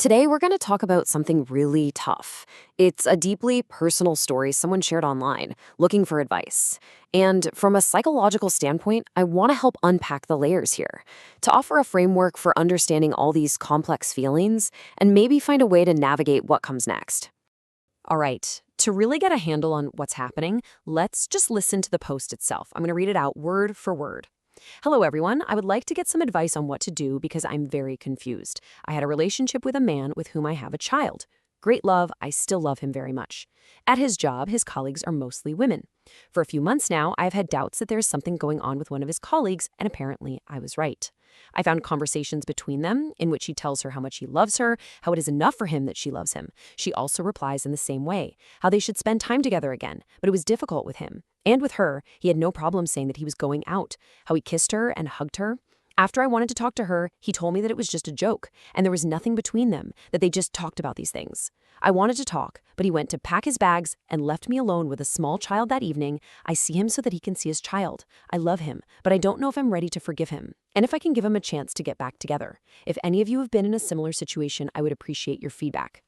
Today, we're going to talk about something really tough. It's a deeply personal story someone shared online, looking for advice. And from a psychological standpoint, I want to help unpack the layers here, to offer a framework for understanding all these complex feelings, and maybe find a way to navigate what comes next. All right, to really get a handle on what's happening, let's just listen to the post itself. I'm going to read it out word for word. Hello, everyone. I would like to get some advice on what to do because I'm very confused. I had a relationship with a man with whom I have a child. Great love. I still love him very much. At his job, his colleagues are mostly women. For a few months now, I've had doubts that there is something going on with one of his colleagues, and apparently I was right. I found conversations between them in which he tells her how much he loves her, how it is enough for him that she loves him. She also replies in the same way, how they should spend time together again, but it was difficult with him. And with her, he had no problem saying that he was going out, how he kissed her and hugged her. After I wanted to talk to her, he told me that it was just a joke, and there was nothing between them, that they just talked about these things. I wanted to talk, but he went to pack his bags and left me alone with a small child that evening. I see him so that he can see his child. I love him, but I don't know if I'm ready to forgive him, and if I can give him a chance to get back together. If any of you have been in a similar situation, I would appreciate your feedback.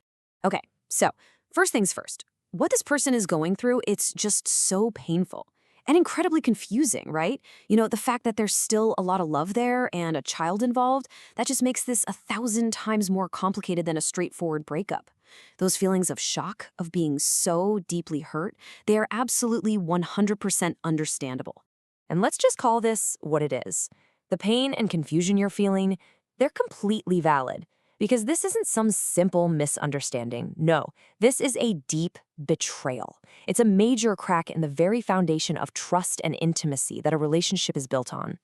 Okay, so first things first. What this person is going through, it's just so painful. And incredibly confusing, right? The fact that there's still a lot of love there and a child involved, that just makes this 1,000 times more complicated than a straightforward breakup. Those feelings of shock, of being so deeply hurt, they are absolutely 100% understandable. And let's just call this what it is. The pain and confusion you're feeling, they're completely valid. Because this isn't some simple misunderstanding. No, this is a deep betrayal. It's a major crack in the very foundation of trust and intimacy that a relationship is built on.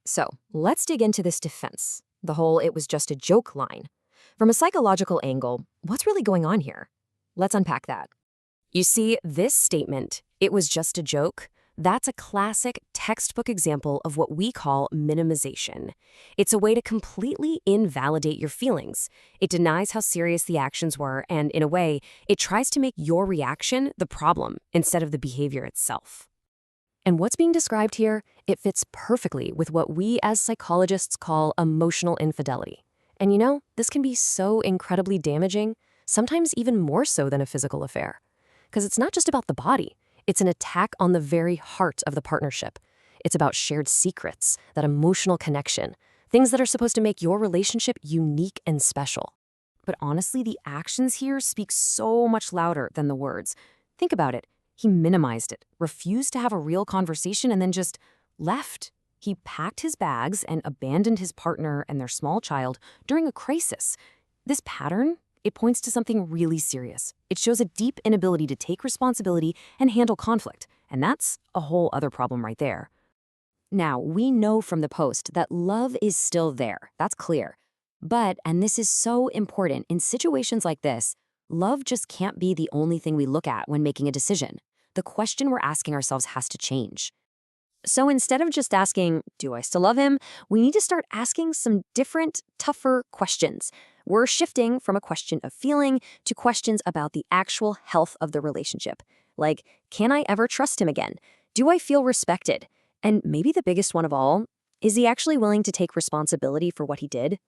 So, let's dig into this defense, the whole "it was just a joke" line. From a psychological angle, what's really going on here? Let's unpack that. You see, this statement, "it was just a joke," that's a classic textbook example of what we call minimization. It's a way to completely invalidate your feelings. It denies how serious the actions were, and in a way, it tries to make your reaction the problem instead of the behavior itself. And what's being described here, it fits perfectly with what we as psychologists call emotional infidelity. And this can be so incredibly damaging, sometimes even more so than a physical affair. Because it's not just about the body. It's an attack on the very heart of the partnership. It's about shared secrets, that emotional connection, things that are supposed to make your relationship unique and special. But honestly, the actions here speak so much louder than the words. Think about it. He minimized it, refused to have a real conversation, and then just left. He packed his bags and abandoned his partner and their small child during a crisis. This pattern, it points to something really serious. It shows a deep inability to take responsibility and handle conflict, and that's a whole other problem right there. Now, we know from the post that love is still there. That's clear. But, and this is so important, in situations like this, love just can't be the only thing we look at when making a decision. The question we're asking ourselves has to change. So instead of just asking, do I still love him? We need to start asking some different, tougher questions. We're shifting from a question of feeling to questions about the actual health of the relationship. Like, can I ever trust him again? Do I feel respected? And maybe the biggest one of all, is he actually willing to take responsibility for what he did?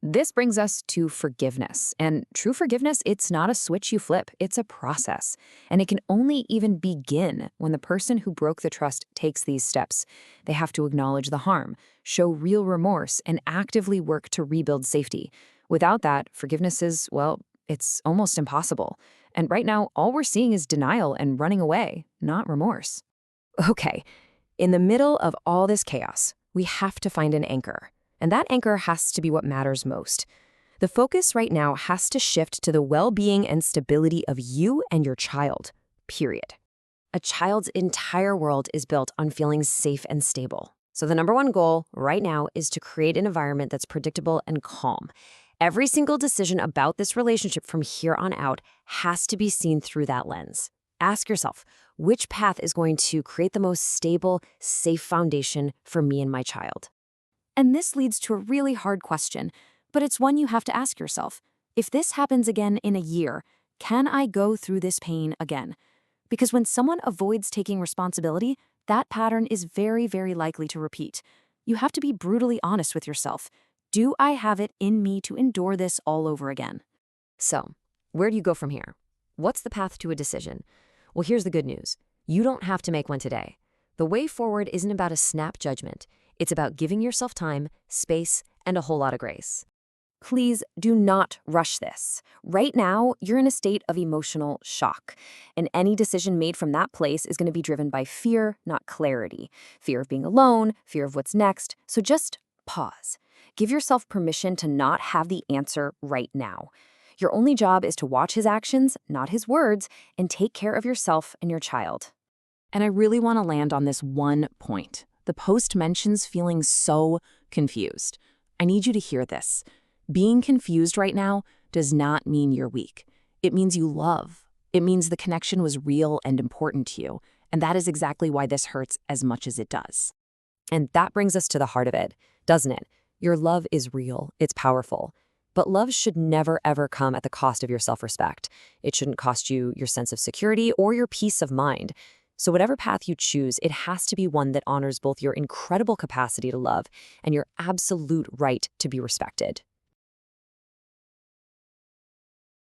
This brings us to forgiveness. And true forgiveness, it's not a switch you flip, it's a process. And it can only even begin when the person who broke the trust takes these steps. They have to acknowledge the harm, show real remorse, and actively work to rebuild safety. Without that, forgiveness is, well, it's almost impossible. And right now, all we're seeing is denial and running away, not remorse. Okay, in the middle of all this chaos, we have to find an anchor. And that anchor has to be what matters most. The focus right now has to shift to the well-being and stability of you and your child, period. A child's entire world is built on feeling safe and stable. So the number one goal right now is to create an environment that's predictable and calm. Every single decision about this relationship from here on out has to be seen through that lens. Ask yourself, which path is going to create the most stable, safe foundation for me and my child? And this leads to a really hard question, but it's one you have to ask yourself. If this happens again in a year, can I go through this pain again? Because when someone avoids taking responsibility, that pattern is very, very likely to repeat. You have to be brutally honest with yourself. Do I have it in me to endure this all over again? So, where do you go from here? What's the path to a decision? Well, here's the good news. You don't have to make one today. The way forward isn't about a snap judgment. It's about giving yourself time, space, and a whole lot of grace. Please do not rush this. Right now, you're in a state of emotional shock, and any decision made from that place is going to be driven by fear, not clarity. Fear of being alone, fear of what's next. So just pause. Give yourself permission to not have the answer right now. Your only job is to watch his actions, not his words, and take care of yourself and your child. And I really want to land on this one point. The post mentions feeling so confused. I need you to hear this. Being confused right now does not mean you're weak. It means you love. It means the connection was real and important to you. And that is exactly why this hurts as much as it does. And that brings us to the heart of it, doesn't it? Your love is real. It's powerful. But love should never, ever come at the cost of your self-respect. It shouldn't cost you your sense of security or your peace of mind. So whatever path you choose, it has to be one that honors both your incredible capacity to love and your absolute right to be respected.